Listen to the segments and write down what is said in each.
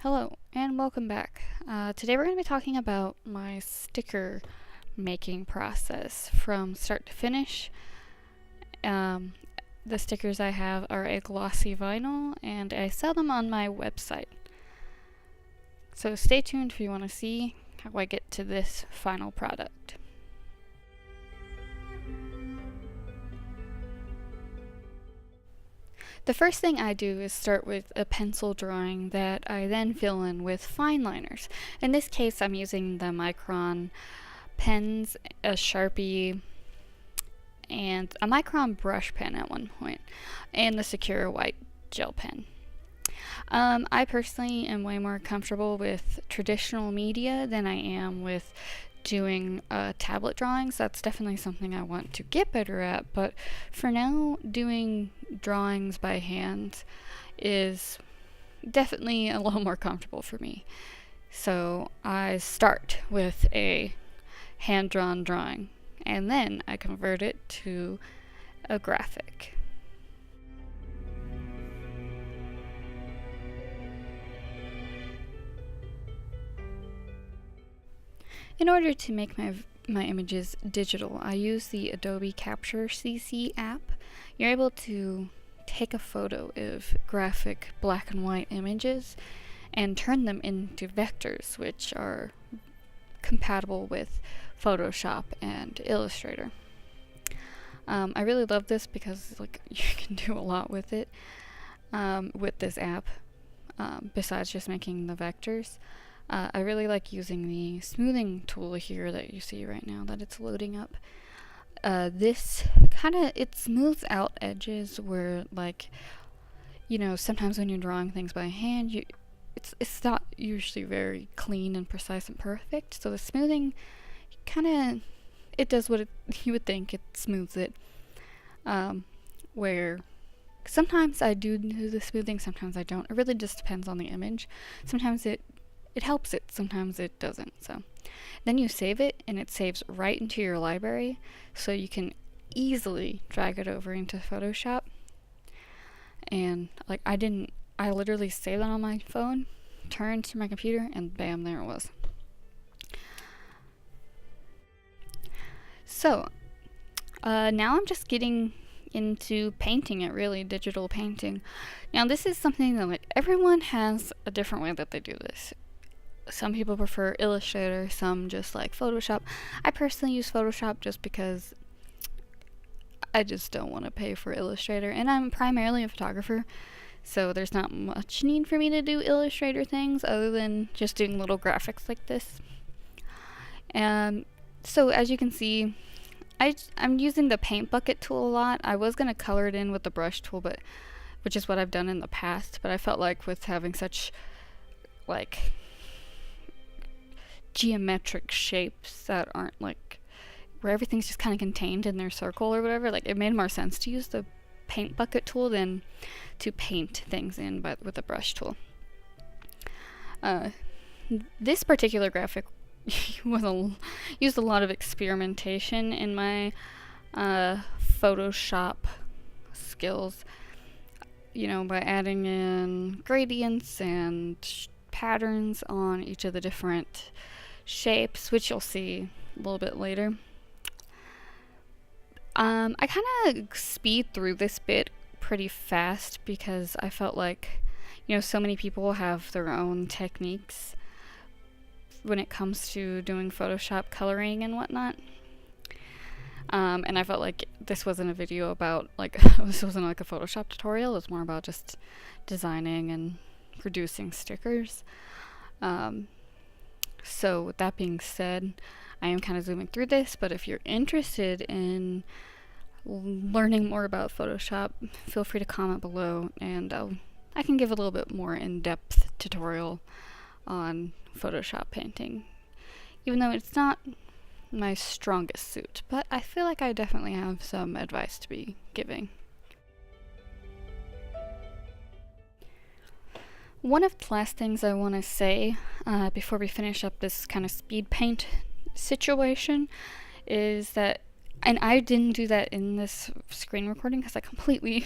Hello and welcome back. Today we're going to be talking about my sticker making process from start to finish. The stickers I have are a glossy vinyl and I sell them on my website. So stay tuned if you want to see how I get to this final product. The first thing I do is start with a pencil drawing that I then fill in with fine liners. In this case, I'm using the Micron pens, a Sharpie, and a Micron brush pen at one point, and the Sakura white gel pen. I personally am way more comfortable with traditional media than I am with doing tablet drawings. That's definitely something I want to get better at, but for now, doing drawings by hand is definitely a little more comfortable for me. So I start with a hand-drawn drawing, and then I convert it to a graphic. In order to make my images digital, I use the Adobe Capture CC app. You're able to take a photo of graphic black and white images and turn them into vectors, which are compatible with Photoshop and Illustrator. I really love this because you can do a lot with it with this app besides just making the vectors. I really like using the smoothing tool here that you see right now that it's loading up. This it smooths out edges where, sometimes when you're drawing things by hand, it's not usually very clean and precise and perfect. So the smoothing it does what you would think. It smooths it. Where sometimes I do the smoothing, sometimes I don't. It really just depends on the image. Sometimes it helps it, sometimes it doesn't. So then you save it and it saves right into your library, so you can easily drag it over into Photoshop. And I literally saved that on my phone, turned to my computer, and bam, there it was. So now I'm just getting into painting it, really, digital painting. Now this is something that everyone has a different way that they do this. Some people prefer Illustrator, some just like Photoshop. I personally use Photoshop just because I just don't want to pay for Illustrator, and I'm primarily a photographer, so there's not much need for me to do Illustrator things other than just doing little graphics like this. And so as you can see, I'm using the paint bucket tool a lot. I was going to color it in with the brush tool, which is what I've done in the past, but I felt like with having such geometric shapes that aren't where everything's just kind of contained in their circle or whatever, it made more sense to use the paint bucket tool than to paint things in with the brush tool. This particular graphic used a lot of experimentation in my Photoshop skills, by adding in gradients and patterns on each of the different shapes, which you'll see a little bit later. I kind of speed through this bit pretty fast because I felt like, so many people have their own techniques when it comes to doing Photoshop coloring and whatnot. And I felt like this wasn't a video about, this wasn't like a Photoshop tutorial. It was more about just designing and producing stickers. So with that being said, I am kind of zooming through this, but if you're interested in learning more about Photoshop, feel free to comment below, and I can give a little bit more in-depth tutorial on Photoshop painting, even though it's not my strongest suit, but I feel like I definitely have some advice to be giving. One of the last things I want to say before we finish up this kind of speed paint situation is that, and I didn't do that in this screen recording because I completely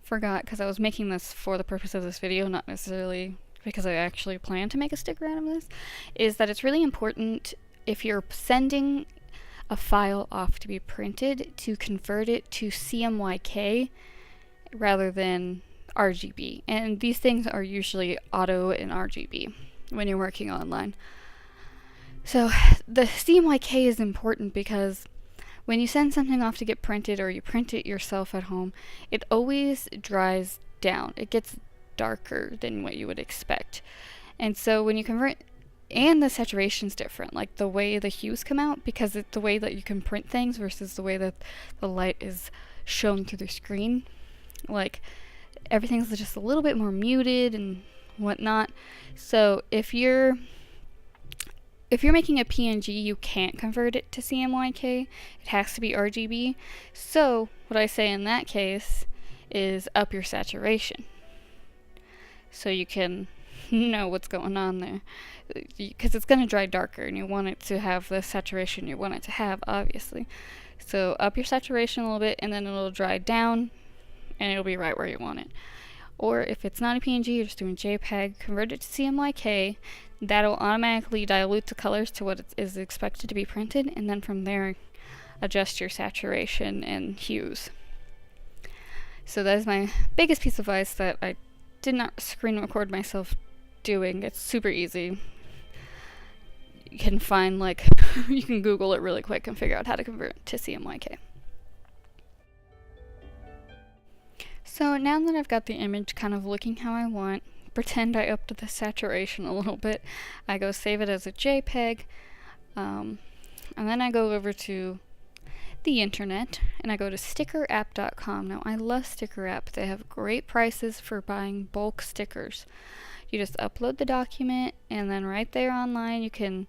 forgot, because I was making this for the purpose of this video, not necessarily because I actually plan to make a sticker out of this, is that it's really important if you're sending a file off to be printed to convert it to CMYK rather than RGB. And these things are usually auto and RGB when you're working online. So the CMYK is important because when you send something off to get printed or you print it yourself at home, it always dries down. It gets darker than what you would expect. And so when you convert, and the saturation's different, like the way the hues come out, because it's the way that you can print things versus the way that the light is shown through the screen. Like everything's just a little bit more muted and whatnot. So if you're making a PNG, you can't convert it to CMYK. It has to be RGB. So what I say in that case is up your saturation, so you can know what's going on there, because it's going to dry darker and you want it to have the saturation you want it to have, obviously. So up your saturation a little bit, and then it'll dry down and it'll be right where you want it. Or if it's not a PNG, you're just doing JPEG, convert it to CMYK. That'll automatically dilute the colors to what is expected to be printed, and then from there adjust your saturation and hues. So that is my biggest piece of advice that I did not screen record myself doing. It's super easy. You can find, like, you can Google it really quick and figure out how to convert it to CMYK. So now that I've got the image kind of looking how I want, pretend I upped the saturation a little bit, I go save it as a JPEG, and then I go over to the internet and I go to stickerapp.com. Now I love Sticker App. They have great prices for buying bulk stickers. You just upload the document, and then right there online you can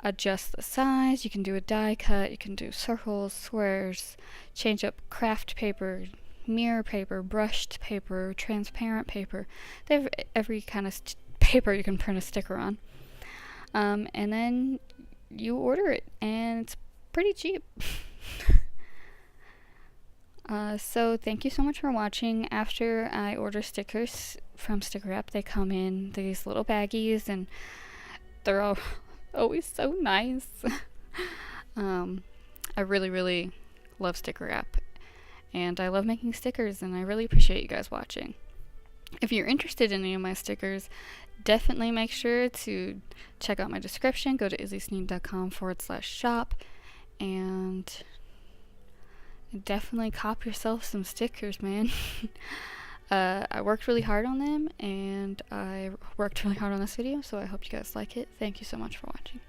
adjust the size, you can do a die cut, you can do circles, squares, change up craft paper, mirror paper, brushed paper, transparent paper. They have every kind of paper you can print a sticker on. And then you order it, and it's pretty cheap. So thank you so much for watching. After I order stickers from Sticker App, they come in these little baggies, and they're all always so nice. I really love Sticker App, and I love making stickers, and I really appreciate you guys watching. If you're interested in any of my stickers, definitely make sure to check out my description. Go to izzysneed.com/shop, and definitely cop yourself some stickers, man. I worked really hard on them, and I worked really hard on this video, so I hope you guys like it. Thank you so much for watching.